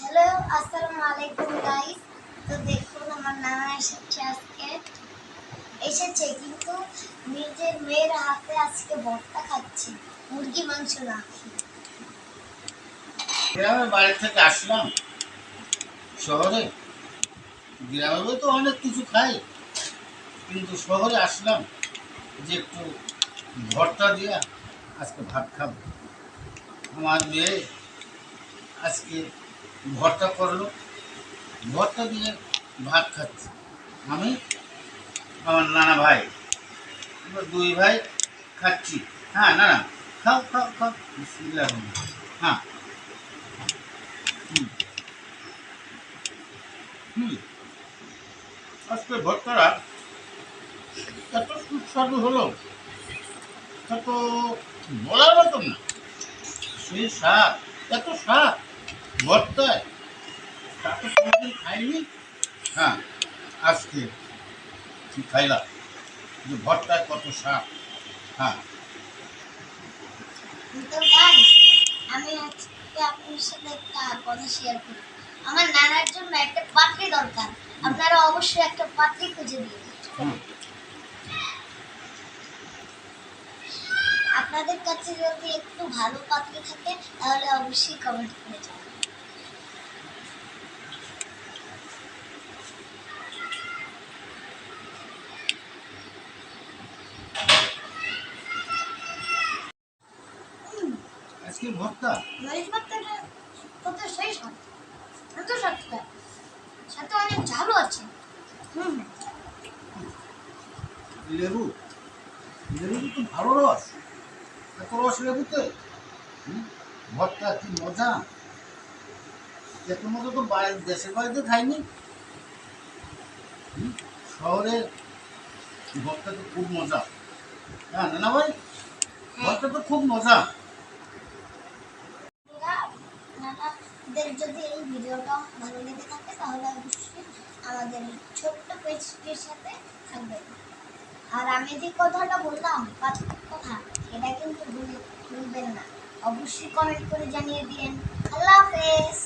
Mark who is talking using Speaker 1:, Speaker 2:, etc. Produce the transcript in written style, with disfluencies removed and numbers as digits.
Speaker 1: Hello, আসসালামু আলাইকুম guys. তো দেখুন আমার নানা এসেছে কিন্তু নিজের মেয়ের হাতে আজকে ভর্তা খাচ্ছে, মুরগি মাংস না খেয়ে।
Speaker 2: গ্রামের বাড়ি থেকে আসলাম শহরে। গ্রামে তো অনেক কিছু খাই, কিন্তু শহরে আসলাম যে একটু ভর্তা দিয়া আজকে ভাত খাবো। আমার মেয়ে আজকে ভর্তা করলো, ভর্তা দিয়ে ভাত খাচ্ছি। আমি, আমার নানা ভাই, আমরা দুই ভাই খাচ্ছি। হ্যাঁ নানা, খাও খাও খাও, বিসমিল্লাহ। হ্যাঁ, হুম হুম আজকে ভর্তাটা এত সুস্বাদু হলো, তা তো বলার মতন না। সেই স্বাদ, এত স্বাদ ভর্তায়, তা তো কোনোদিন খাইনি। হ্যাঁ, আজকে কি খাইলাম, যে ভর্তায় কত স্বাদ। হ্যাঁ,
Speaker 1: তো গাইস, আমি আজকে আপনার সাথে একটা কথা শেয়ার করি। আমার নানার জন্য একটা পাত্রী দরকার। আপনারা অবশ্যই একটা পাত্রী খুঁজে দিন।
Speaker 2: হুম
Speaker 1: আপনাদের কাছে যদি একটু ভালো পাত্রী থাকে তাহলে অবশ্যই কমেন্ট করে জানাবেন।
Speaker 2: আজকে ভর্তা
Speaker 1: মরিচ ভর্তাটা কত সেই স্বাদ, এত স্বাদটা, সাথে অনেক ঝালও আছে। হুম
Speaker 2: লেবু, লেবু তো ভালো রস, এত রস লেবুতে। হুম, ভর্তা কি মজা, এত মজা তো দেশের বাড়িতে খাইনি। হুম, শহরের ভর্তা তো খুব মজা। হ্যাঁ নানা ভাই, ভর্তা তো খুব মজা।
Speaker 1: আপনাদের যদি এই ভিডিওটা ভালো লেগে থাকে তাহলে অবশ্যই আমাদের ছোট্ট পেজটির সাথে থাকবেন। আর আমি যে কথাটা বললাম পাঁচটার কথা, এটা কিন্তু ভুলবেন না। অবশ্যই কমেন্ট করে জানিয়ে দিন। আল্লাহ হাফেজ।